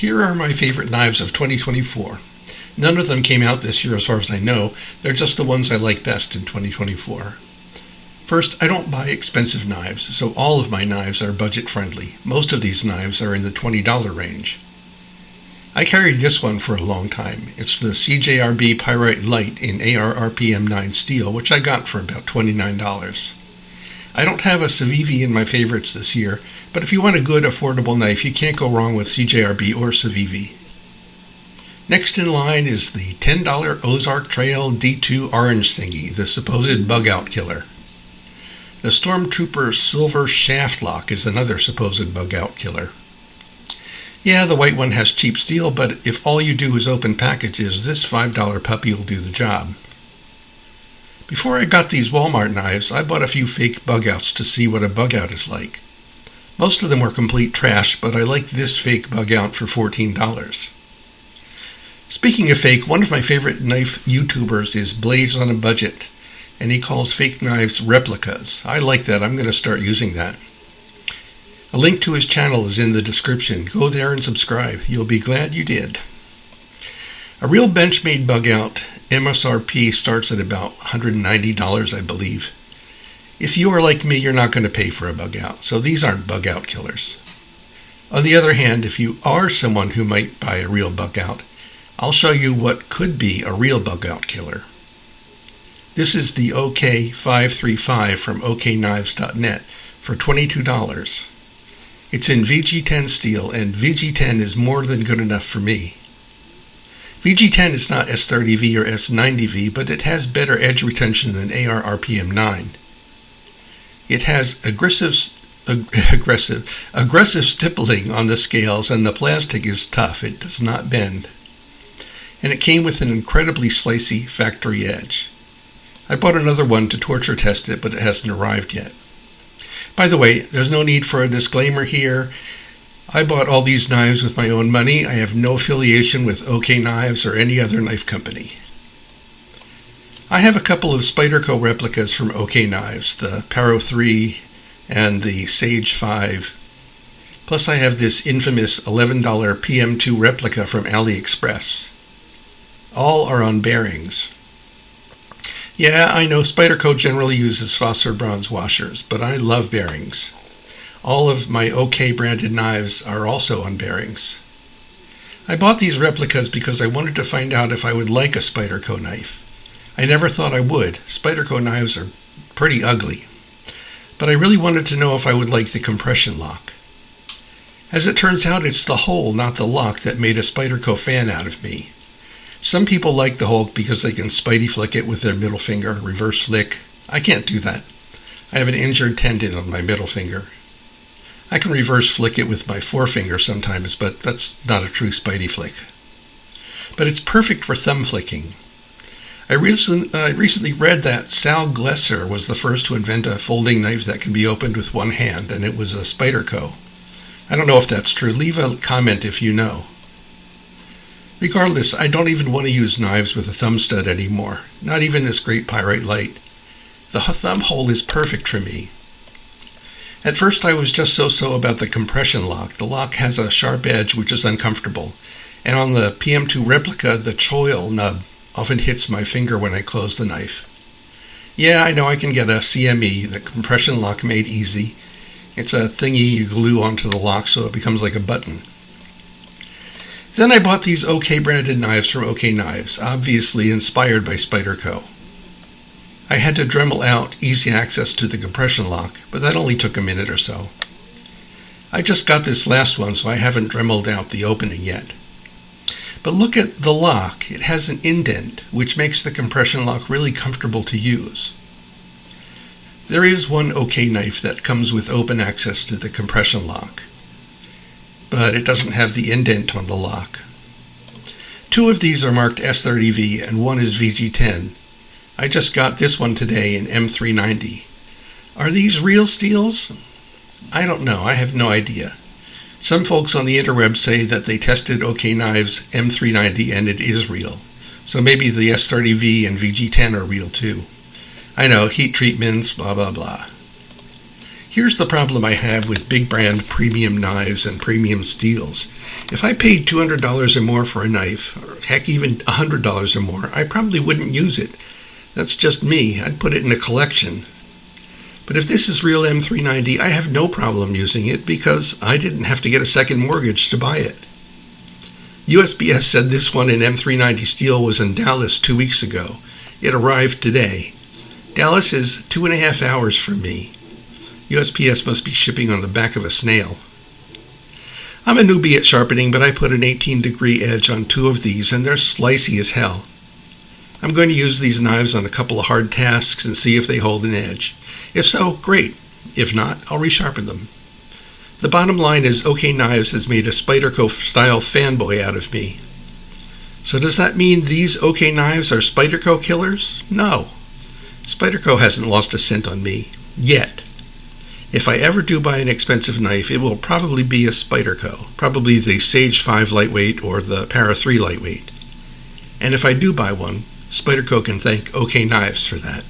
Here are my favorite knives of 2024. None of them came out this year as far as I know. They're just the ones I like best in 2024. First, I don't buy expensive knives, so all of my knives are budget friendly. Most of these knives are in the $20 range. I carried this one for a long time. It's the CJRB Pyrite Light in AR-RPM 9 steel, which I got for about $29. I don't have a Civivi in my favorites this year, but if you want a good, affordable knife, you can't go wrong with CJRB or Civivi. Next in line is the $10 Ozark Trail D2 orange thingy, the supposed bug-out killer. The Stormtrooper Silver Shaft Lock is another supposed bug-out killer. Yeah, the white one has cheap steel, but if all you do is open packages, this $5 puppy will do the job. Before I got these Walmart knives, I bought a few fake bug-outs to see what a bug-out is like. Most of them were complete trash, but I liked this fake bug-out for $14. Speaking of fake, one of my favorite knife YouTubers is Blaze on a Budget, and he calls fake knives replicas. I like that. I'm going to start using that. A link to his channel is in the description. Go there and subscribe. You'll be glad you did. A real Benchmade bug-out MSRP starts at about $190, I believe. If you are like me, you're not going to pay for a bug-out, so these aren't bug-out killers. On the other hand, if you are someone who might buy a real bug-out, I'll show you what could be a real bug-out killer. This is the OK535 from OKKnives.net for $22. It's in VG10 steel, and VG10 is more than good enough for me. VG10 is not S30V or S90V, but it has better edge retention than AR-RPM 9. It has aggressive stippling on the scales, and the plastic is tough. It does not bend. And it came with an incredibly slicey factory edge. I bought another one to torture test it, but it hasn't arrived yet. By the way, there's no need for a disclaimer here. I bought all these knives with my own money. I have no affiliation with OK Knives or any other knife company. I have a couple of Spyderco replicas from OK Knives, the Paro 3 and the Sage 5. Plus I have this infamous $11 PM2 replica from AliExpress. All are on bearings. Yeah, I know Spyderco generally uses phosphor bronze washers, but I love bearings. All of my OK branded knives are also on bearings. I bought these replicas because I wanted to find out if I would like a Spyderco knife. I never thought I would. Spyderco knives are pretty ugly. But I really wanted to know if I would like the compression lock. As it turns out, it's the hole, not the lock, that made a Spyderco fan out of me. Some people like the hole because they can spidey flick it with their middle finger, reverse flick. I can't do that. I have an injured tendon on my middle finger. I can reverse flick it with my forefinger sometimes, but that's not a true spidey flick. But it's perfect for thumb flicking. I recently read that Sal Glesser was the first to invent a folding knife that can be opened with one hand, and it was a Spyderco. I don't know if that's true. Leave a comment if you know. Regardless, I don't even want to use knives with a thumb stud anymore, not even this great Pyrite Light. The thumb hole is perfect for me. At first I was just so-so about the compression lock. The lock has a sharp edge which is uncomfortable, and on the PM2 replica, the choil nub often hits my finger when I close the knife. Yeah, I know I can get a CME, the compression lock made easy. It's a thingy you glue onto the lock so it becomes like a button. Then I bought these OK branded knives from OK Knives, obviously inspired by Spyderco. I had to Dremel out easy access to the compression lock, but that only took a minute or so. I just got this last one, so I haven't Dremeled out the opening yet. But look at the lock. It has an indent, which makes the compression lock really comfortable to use. There is one OK knife that comes with open access to the compression lock, but it doesn't have the indent on the lock. Two of these are marked S30V and one is VG10. I just got this one today in M390. Are these real steels? I don't know. I have no idea. Some folks on the interweb say that they tested OK Knives M390 and it is real. So maybe the S30V and VG10 are real too. I know, heat treatments, blah blah blah. Here's the problem I have with big brand premium knives and premium steels. If I paid $200 or more for a knife, or heck even $100 or more, I probably wouldn't use it. That's just me. I'd put it in a collection. But if this is real M390, I have no problem using it because I didn't have to get a second mortgage to buy it. USPS said this one in M390 steel was in Dallas 2 weeks ago. It arrived today. Dallas is 2.5 hours from me. USPS must be shipping on the back of a snail. I'm a newbie at sharpening, but I put an 18-degree edge on 2 of these, and they're slicey as hell. I'm going to use these knives on a couple of hard tasks and see if they hold an edge. If so, great. If not, I'll resharpen them. The bottom line is OK Knives has made a Spyderco-style fanboy out of me. So does that mean these OK Knives are Spyderco killers? No. Spyderco hasn't lost a cent on me. Yet. If I ever do buy an expensive knife, it will probably be a Spyderco, probably the Sage 5 lightweight or the Para 3 lightweight. And if I do buy one, Spyderco can thank OK Knives for that.